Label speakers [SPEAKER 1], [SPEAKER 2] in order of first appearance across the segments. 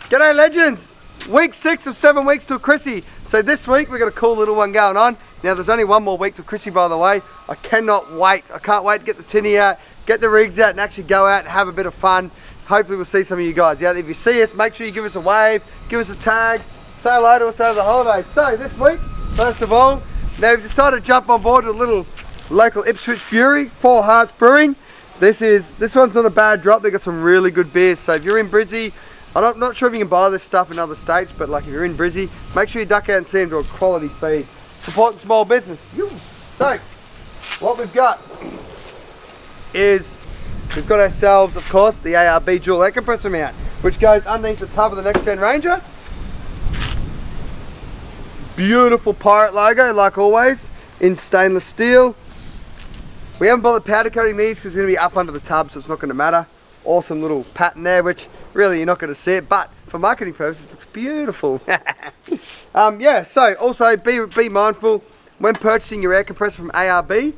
[SPEAKER 1] G'day legends! Week 6 of 7 weeks till Chrissy. So this week we've got a cool little one going on. Now there's only one more week till Chrissy, by the way. I cannot wait. I can't wait to get the tinny out, get the rigs out and actually go out and have a bit of fun. Hopefully we'll see some of you guys. Yeah, if you see us, make sure you give us a wave, give us a tag, say hello to us over the holidays. So this week, first of all, now we've decided to jump on board with a little local Ipswich brewery, Four Hearts Brewing. This one's not a bad drop. They've got some really good beers. So if you're in Brizzy, I'm not sure if you can buy this stuff in other states, but like if you're in Brizzy, make sure you duck out and see them do a quality feed. Supporting small business. So, what we've got is, we've got ourselves, of course, the ARB dual air compressor mount, which goes underneath the tub of the Next Gen Ranger. Beautiful pirate logo, like always, in stainless steel. We haven't bothered powder coating these because it's going to be up under the tub, so it's not going to matter. Awesome little pattern there, which really you're not going to see it, but for marketing purposes it looks beautiful. Yeah, so also be mindful when purchasing your air compressor from ARB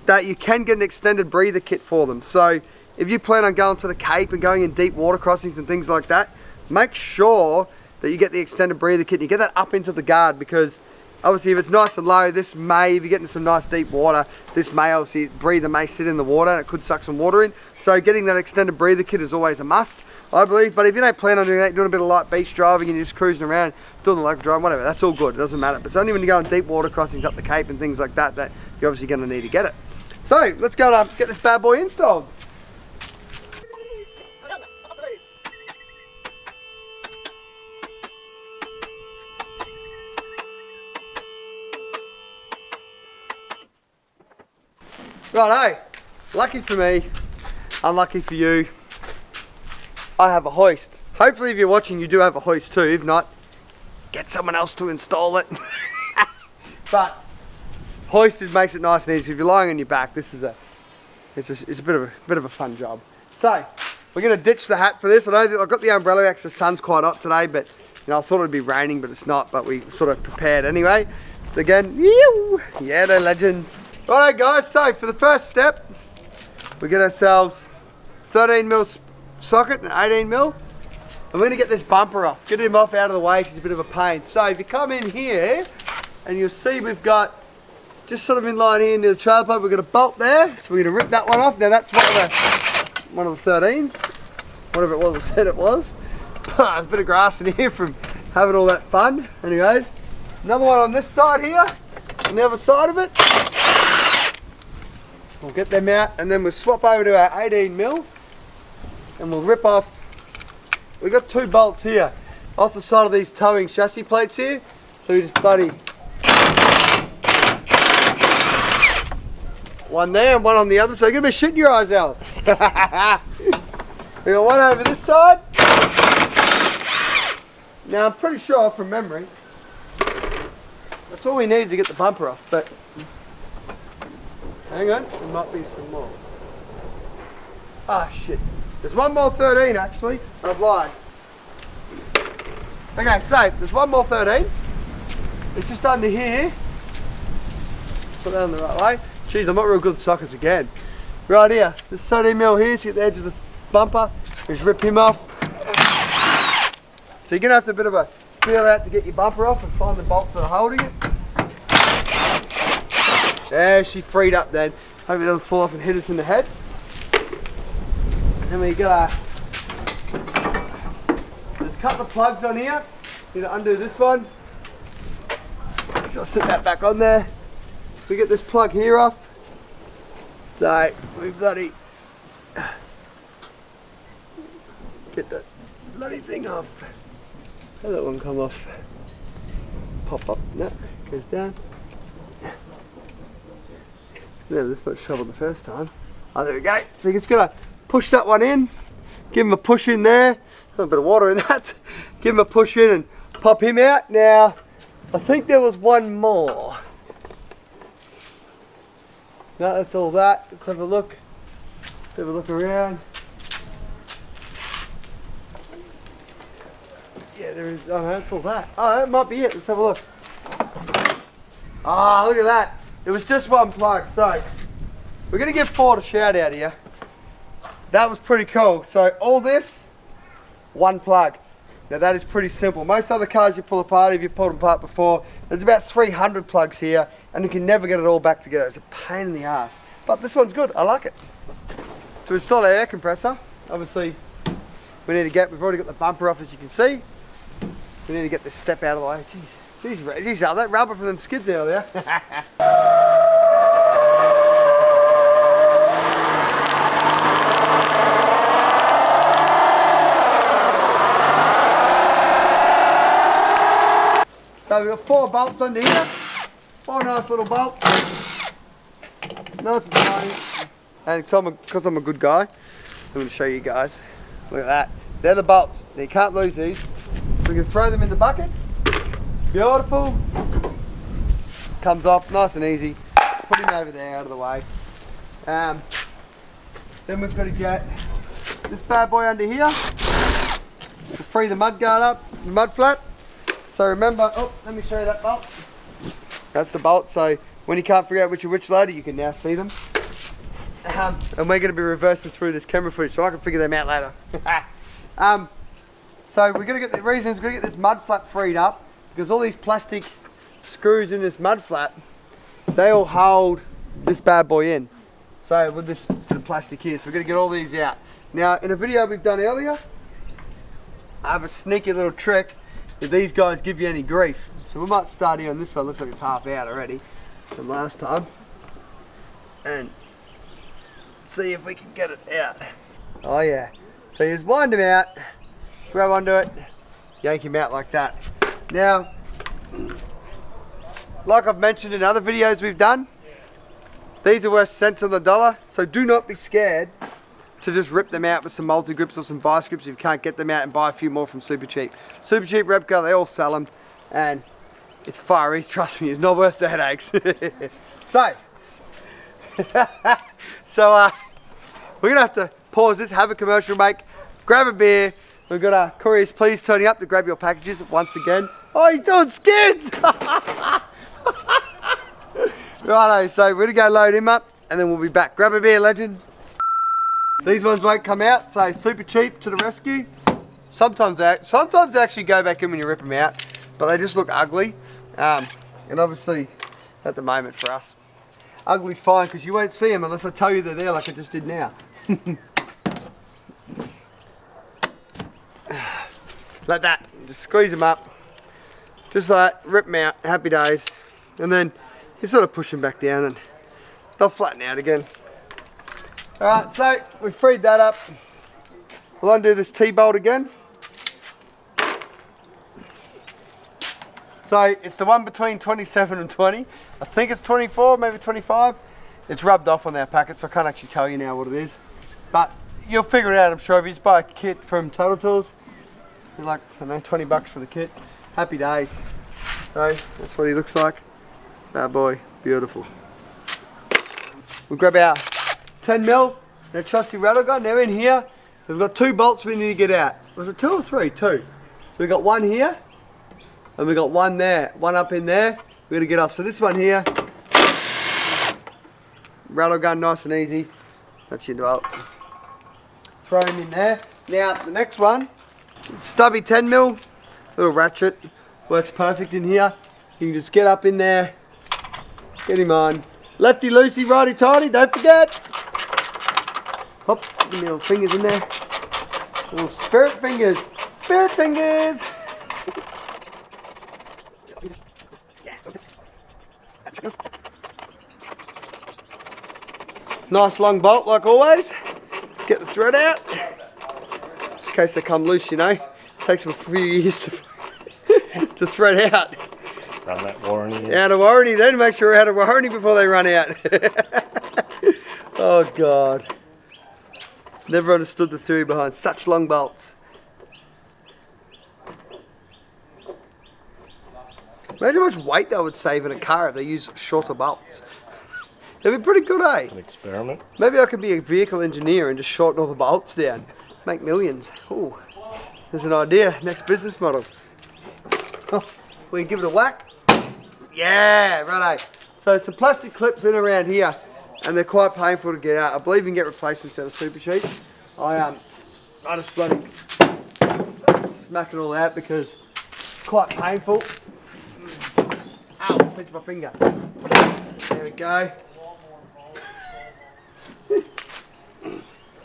[SPEAKER 1] that you can get an extended breather kit for them. So if you plan on going to the Cape and going in deep water crossings and things like that, make sure that you get the extended breather kit and you get that up into the guard, because obviously if it's nice and low, if you're getting some nice deep water, this may obviously, breather may sit in the water and it could suck some water in. So getting that extended breather kit is always a must, I believe. But if you don't plan on doing that, doing a bit of light beach driving and you're just cruising around, doing the local drive, whatever, that's all good, it doesn't matter. But it's only when you go on deep water crossings up the Cape and things like that, that you're obviously gonna need to get it. So let's go and get this bad boy installed. Righto, lucky for me, unlucky for you, I have a hoist. Hopefully if you're watching you do have a hoist too, if not, get someone else to install it. But hoisted makes it nice and easy. If you're lying on your back, it's a bit of a fun job. So, we're going to ditch the hat for this. I've got the umbrella because the sun's quite hot today, but you know, I thought it would be raining, but it's not, but we sort of prepared anyway. Again, yeah, they're legends. Alright guys, so for the first step, we get ourselves 13mm socket and 18mm. And we're going to get this bumper off, get him off out of the way because it's a bit of a pain. So if you come in here, and you'll see we've got, just sort of in line here near the trailer park, we've got a bolt there. So we're going to rip that one off. Now that's one of the 13s, whatever it was I said it was. There's a bit of grass in here from having all that fun. Anyways, another one on this side here, on the other side of it. We'll get them out and then we'll swap over to our 18mm and we'll rip off, we've got 2 bolts here off the side of these towing chassis plates here, so we just bloody one there and one on the other, so you're going to be shitting your eyes out. We got one over this side. Now I'm pretty sure from memory that's all we need to get the bumper off, but hang on, there might be some more. Ah shit, there's one more 13 actually, I've lied. Okay, so there's one more 13. It's just under here. Put that on the right way. Jeez, I'm not real good at sockets again. Right here, this 13mm here, so you get the edge of the bumper, just rip him off. So you're gonna have to do a bit of a feel out to get your bumper off and find the bolts that are holding it. There, she freed up then. Hope it doesn't fall off and hit us in the head. And we got there's a couple of plugs on here. Need to undo this one. So I'll sit that back on there. We get this plug here off. So we bloody get that bloody thing off. How that one come off? Pop up. No, goes down. Never this much trouble the first time. Oh, there we go. So you're just gonna push that one in, give him a push in there, a bit of water in that, give him a push in and pop him out. Now, I think there was one more. No, that's all that. Let's have a look. Have a look around. Yeah, there is, oh no, that's all that. Oh, that might be it. Let's have a look. Ah, look at that. It was just one plug, so we're going to give Ford a shout out here. That was pretty cool. So all this one plug. Now that is pretty simple. Most other cars you pull apart, if you've pulled them apart before, there's about 300 plugs here, and you can never get it all back together. It's a pain in the ass. But this one's good, I like it. To install our air compressor, obviously we've already got the bumper off, as you can see. We need to get this step out of the way. Jeez, that rubber from them skids out there. So we've got 4 bolts under here. 4 nice little bolts. Nice and tiny. And because I'm a good guy, I'm going to show you guys. Look at that. They're the bolts. You can't lose these. So we can throw them in the bucket. Beautiful. Comes off nice and easy. Put him over there out of the way. Then we've got to get this bad boy under here to free the mud guard up, the mud flat. So remember, let me show you that bolt. That's the bolt, so when you can't figure out which are which later, you can now see them. And we're going to be reversing through this camera footage, so I can figure them out later. So we're going to get this mud flat freed up, because all these plastic screws in this mud flat, they all hold this bad boy in. So with this bit of plastic here, so we're going to get all these out. Now in a video we've done earlier, I have a sneaky little trick if these guys give you any grief. So we might start here on this one. Looks like it's half out already from last time, and see if we can get it out. Oh yeah, so you just wind them out, grab onto it, yank him out like that. Now, like I've mentioned in other videos we've done, these are worth cents on the dollar, so do not be scared to just rip them out with some multi-grips or some vice grips if you can't get them out, and buy a few more from Super Cheap. Super Cheap Repco, they all sell them, and it's fiery, trust me, it's not worth the headaches. So we're gonna have to pause this, have a commercial break, grab a beer. We've got our couriers please turning up to grab your packages once again. Oh, he's doing skids! Righto, so we're gonna go load him up and then we'll be back. Grab a beer, legends. These ones won't come out, so Super Cheap to the rescue. Sometimes they actually go back in when you rip them out, but they just look ugly. And obviously, at the moment for us, ugly's fine because you won't see them unless I tell you they're there like I just did now. Like that, just squeeze them up, just like rip them out, happy days, and then you sort of push them back down and they'll flatten out again. Alright, so we freed that up. We'll undo this T-bolt again. So it's the one between 27 and 20. I think it's 24, maybe 25. It's rubbed off on our packet, so I can't actually tell you now what it is. But you'll figure it out, I'm sure. If you just buy a kit from Total Tools, you're like, I don't know, 20 bucks for the kit. Happy days. So that's what he looks like. Bad boy, beautiful. We'll grab our 10 mil, our trusty rattle gun. They're in here. We've got 2 bolts we need to get out. Was it 2 or 3? 2. So we got one here, and we got one there, one up in there. We're gonna get off. So this one here, rattle gun, nice and easy. That's your bolt. Throw him in there. Now the next one, stubby 10 mil, little ratchet, works perfect in here. You can just get up in there, get him on. Lefty loosey, righty tighty, don't forget. Hop, give me little fingers in there. Little spirit fingers, spirit fingers. Nice long bolt like always. Get the thread out. Just in case they come loose, you know. Takes them a few years to thread out.
[SPEAKER 2] Run that warranty.
[SPEAKER 1] Out of warranty, then make sure we're out of warranty before they run out. Oh God. Never understood the theory behind such long bolts. Imagine how much weight they would save in a car if they use shorter bolts. It'd be pretty good, eh?
[SPEAKER 2] An experiment.
[SPEAKER 1] Maybe I could be a vehicle engineer and just shorten all the bolts down. Make millions. Ooh, there's an idea. Next business model. Oh, we can give it a whack. Yeah, righto. So some plastic clips in around here, and they're quite painful to get out. I believe you can get replacements out of Super Cheap. I just bloody smack it all out because it's quite painful. Ow, pinch my finger. There we go.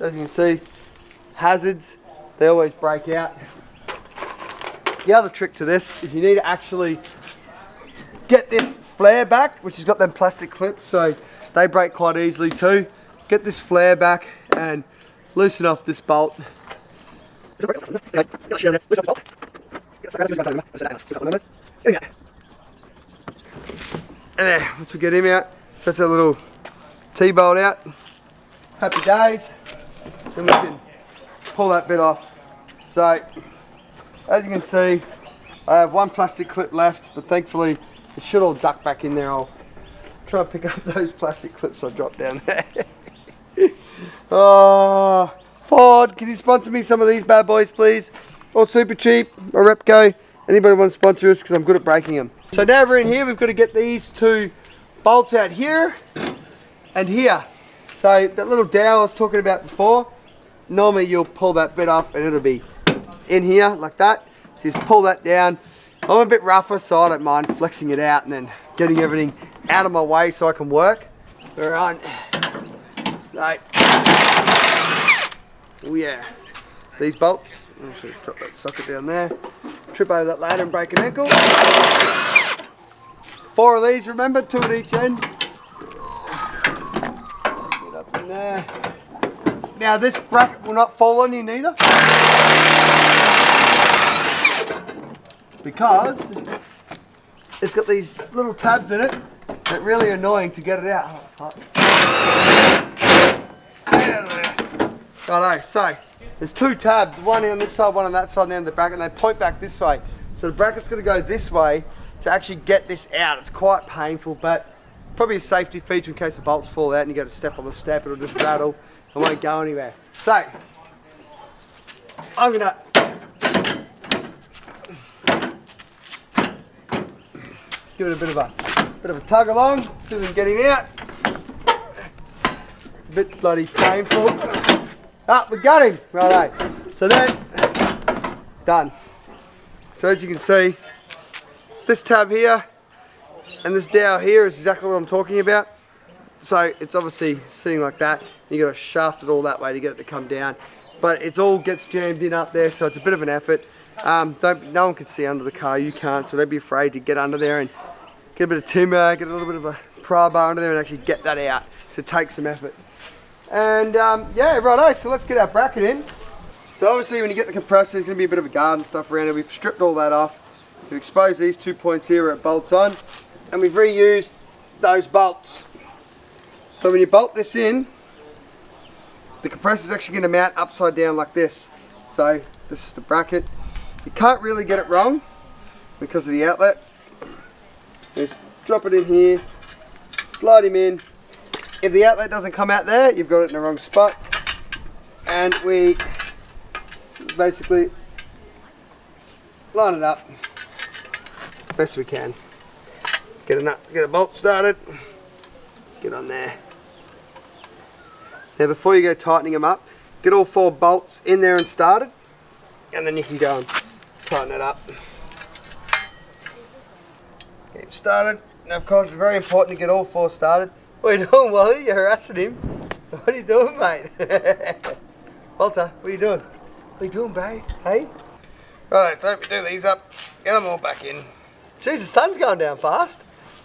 [SPEAKER 1] As you can see, hazards, they always break out. The other trick to this is you need to actually get this flare back, which has got them plastic clips, so they break quite easily too. Get this flare back and loosen off this bolt. And there, once we get him out, so that's a little T-bolt out. Happy days. Then we can pull that bit off. So, as you can see, I have one plastic clip left, but thankfully it should all duck back in there. I'll try and pick up those plastic clips I dropped down there. Oh, Ford, can you sponsor me some of these bad boys, please? Or Super Cheap, or Repco. Anybody want to sponsor us, because I'm good at breaking them. So now we're in here, we've got to get these two bolts out here and here. So that little dowel I was talking about before, normally you'll pull that bit off and it'll be in here like that. So you just pull that down. I'm a bit rougher, so I don't mind flexing it out and then getting everything out of my way so I can work. All right. Right. Oh yeah. These bolts, I'll just drop that socket down there. Trip over that ladder and break an ankle. 4 of these, remember, 2 at each end. Get up in there. Now this bracket will not fall on you neither, because it's got these little tabs in it that are really annoying to get it out. Oh, righto, so there's 2 tabs, one on this side, one on that side, and then the bracket, and they point back this way. So the bracket's going to go this way to actually get this out. It's quite painful, but probably a safety feature in case the bolts fall out and you go to step on the step, it'll just rattle and won't go anywhere. So I'm gonna give it a bit of a tug along, see if we can get him out. It's a bit bloody painful. Ah, we got him, righto. So then, done. So as you can see, this tab here and this dowel here is exactly what I'm talking about. So it's obviously sitting like that. You got to shaft it all that way to get it to come down. But it all gets jammed in up there, so it's a bit of an effort. No one can see under the car, you can't, so don't be afraid to get under there and get a bit of timber, get a little bit of a pry bar under there and actually get that out. So it takes some effort. And yeah, righto, so let's get our bracket in. So obviously when you get the compressor, there's going to be a bit of a guard and stuff around it. We've stripped all that off. We've exposed these 2 points here where it bolts on, and we've reused those bolts. So when you bolt this in, the compressor is actually going to mount upside down like this. So this is the bracket. You can't really get it wrong because of the outlet. Just drop it in here, slide him in. If the outlet doesn't come out there, you've got it in the wrong spot. And we basically line it up best we can. Get a bolt started, get on there. Now before you go tightening them up, get all 4 bolts in there and started, and then you can go and tighten it up. Get him started. Now of course it's very important to get all 4 started. What are you doing, Wally? You're harassing him. What are you doing, mate? Walter, what are you doing? What are you doing, bro? Hey? Right, so we do these up, get them all back in. Jeez, the sun's going down fast.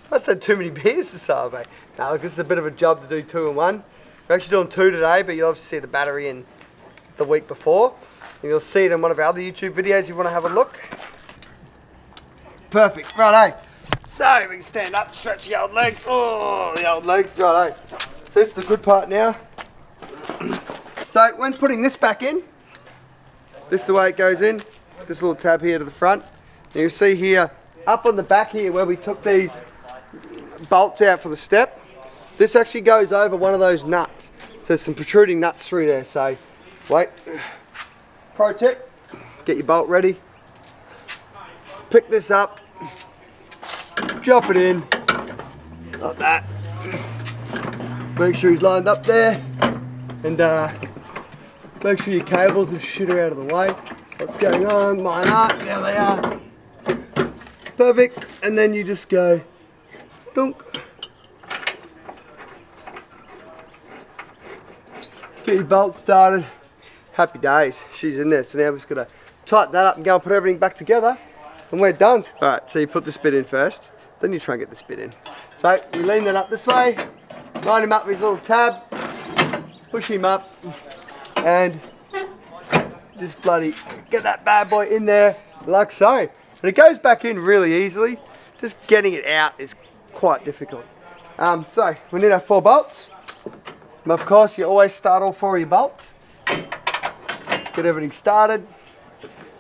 [SPEAKER 1] Must have had too many beers this hour, mate. Now look, this is a bit of a job to do 2 in 1. We're actually doing 2 today, but you'll obviously see the battery in the week before. And you'll see it in one of our other YouTube videos if you want to have a look. Perfect, righto. So we can stand up, stretch the old legs. Oh, the old legs, righto. So this is the good part now. So when putting this back in, this is the way it goes in. This little tab here to the front. And you see here, up on the back here where we took these bolts out for the step, this actually goes over one of those nuts. So there's some protruding nuts through there. So wait, pro tip, get your bolt ready. Pick this up, drop it in, like that. Make sure he's lined up there, and make sure your cables and shit are out of the way. what's going on. Mine are, there they are. Perfect, and then you just go dunk. Get your bolt started. Happy days, she's in there. So now we're just gonna tighten that up and go and put everything back together and we're done. All right, so you put this bit in first, then you try and get this bit in. So we lean that up this way, line him up with his little tab, push him up, and just bloody get that bad boy in there like so. And it goes back in really easily. Just getting it out is quite difficult. So we need our 4 bolts. And of course, you always start all 4 of your bolts. Get everything started.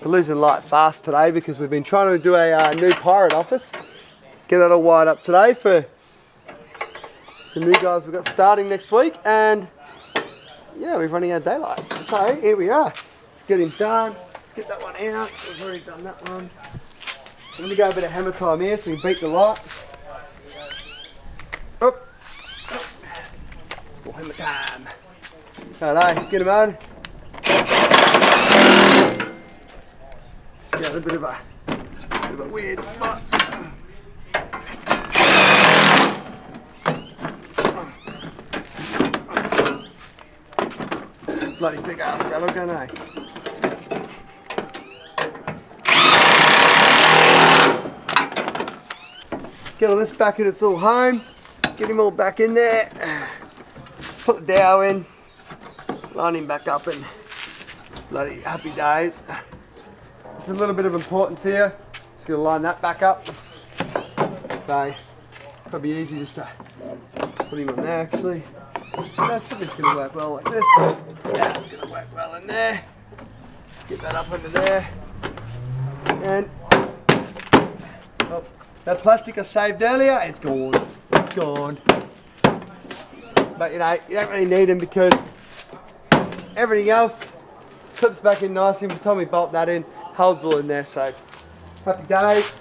[SPEAKER 1] We're losing light fast today because we've been trying to do a new pirate office. Get that all wired up today for some new guys we've got starting next week. And yeah, we're running out of daylight. So here we are. Let's get him done. Let's get that one out. We've already done that one. I'm going to go a bit of hammer time here so we beat the light. Oh. Oh, hammer time. Alright, get him on. Got a bit of a weird spot. Bloody big ass fellow, don't I? Get all this back in its little home. Get him all back in there. Put the dowel in. Line him back up and bloody happy days. There's a little bit of importance here. Just gonna line that back up. So probably easy just to put him on there actually. That's probably just gonna work well like this. Yeah, it's gonna work well in there. Get that up under there. And oh, that plastic I saved earlier, it's gone. It's gone. But you know, you don't really need them because everything else clips back in nicely. By the time we bolt that in, holds all in there. So happy days.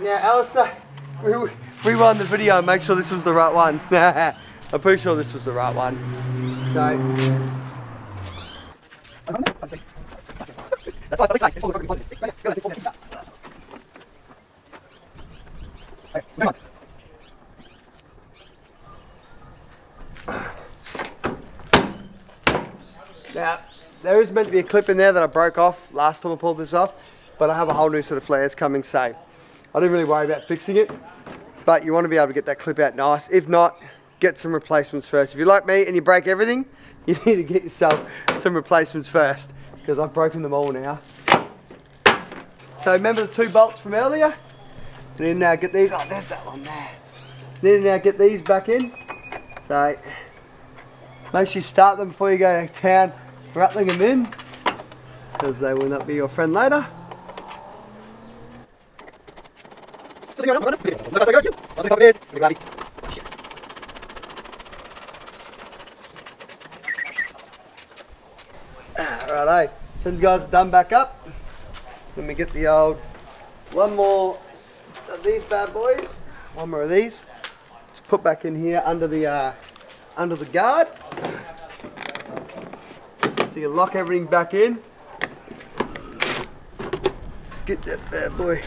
[SPEAKER 1] Now, Alistair, rewind the video and make sure this was the right one. I'm pretty sure this was the right one. So. Now, there is meant to be a clip in there that I broke off last time I pulled this off, but I have a whole new set of flares coming, so I didn't really worry about fixing it. But you want to be able to get that clip out nice. If not, get some replacements first. If you're like me and you break everything, you need to get yourself some replacements first, because I've broken them all now. So remember the 2 bolts from earlier? You need to now get these, oh there's that one there. You need to now get these back in. So make sure you start them before you go to town rattling them in, because they will not be your friend later. Righto, so you guys are done back up. Let me get the old, one more of these bad boys, one more of these. Let's put back in here under the guard. So you lock everything back in. Get that bad boy.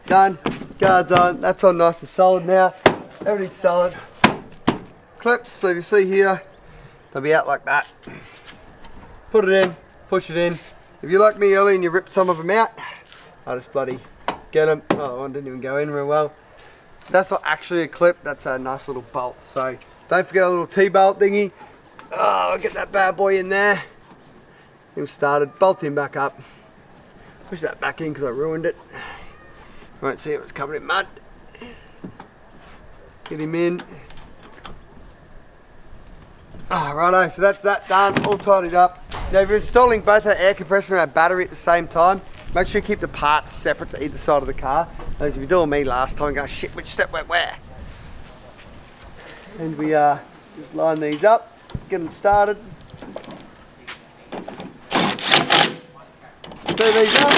[SPEAKER 1] Done. Guard's on. That's all nice and solid now. Everything's solid. Clips, so if you see here, they'll be out like that. Put it in, push it in. If you're like me earlier and you rip some of them out, I just bloody get them. Oh, one didn't even go in real well. That's not actually a clip, that's a nice little bolt. So don't forget a little T-bolt thingy. Oh, get that bad boy in there. Get him started, bolt him back up. Push that back in because I ruined it. Won't see it was covered in mud. Get him in. Oh, righto, so that's that done, all tidied up. Now if you're installing both our air compressor and our battery at the same time, make sure you keep the parts separate to either side of the car. As if you're doing me last time, going shit, which step went where? And we just line these up, get them started. Screw these up.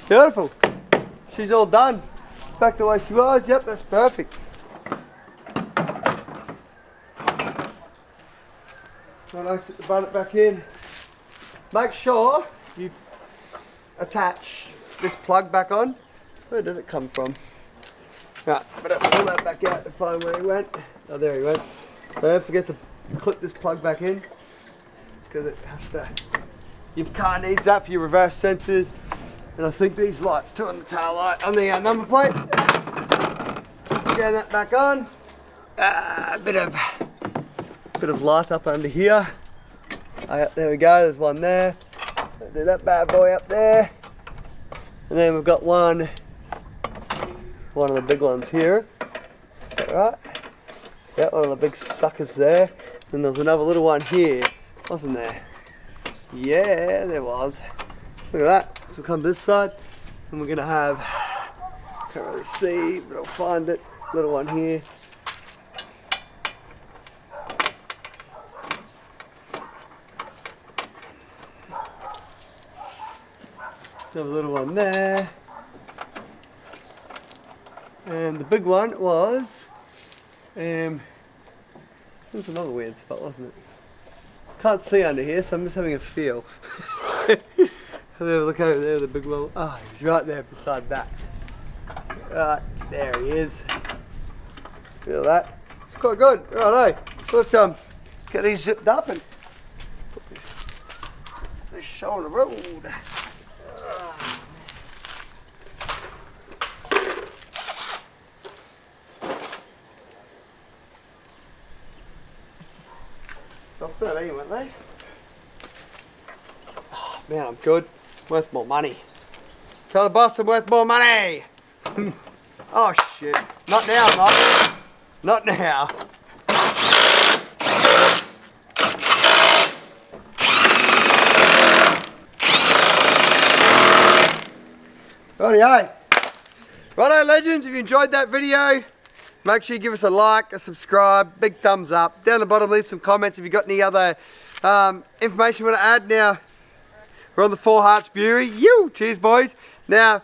[SPEAKER 1] Beautiful. She's all done. Back the way she was. Yep, that's perfect. When I sit the bonnet back in, make sure you attach this plug back on. Where did it come from? Right, but I'll pull that back out to find where he went. Oh, there he went. So don't forget to clip this plug back in, because it has to. Your car needs that for your reverse sensors, and I think these lights too on the tail light on the number plate. Get that back on. A bit of light up under here. There we go. There's one there. Do that bad boy up there, and then we've got one of the big ones here. Is that right? Yeah, one of the big suckers there. And there's another little one here, wasn't there? Yeah, there was. Look at that. So we come to this side, and we're gonna have, can't really see, but I'll find it. Little one here. Another little one there. And the big one was, it was another weird spot, wasn't it? Can't see under here, so I'm just having a feel. Have a look over there, the big one. Oh, he's right there beside that. Right, there he is. Feel that? It's quite good. Right, let's get these zipped up and put this show on the road. They'll 13, weren't they? Oh, man, I'm good. Worth more money. Tell the boss I'm worth more money. Oh shit. Not now, not. Not now. Rightio. Righto, legends, if you enjoyed that video, make sure you give us a like, a subscribe, big thumbs up. Down the bottom, leave some comments if you've got any other information you want to add. Now, we're on the Four Hearts Brewery. Cheers, boys. Now,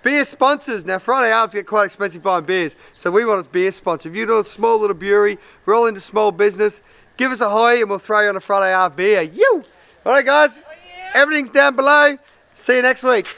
[SPEAKER 1] beer sponsors. Now, Friday hours get quite expensive buying beers, so we want a beer sponsor. If you're doing a small little brewery, we're all into small business, give us a hoy and we'll throw you on a Friday hour beer. Alright, guys, everything's down below. See you next week.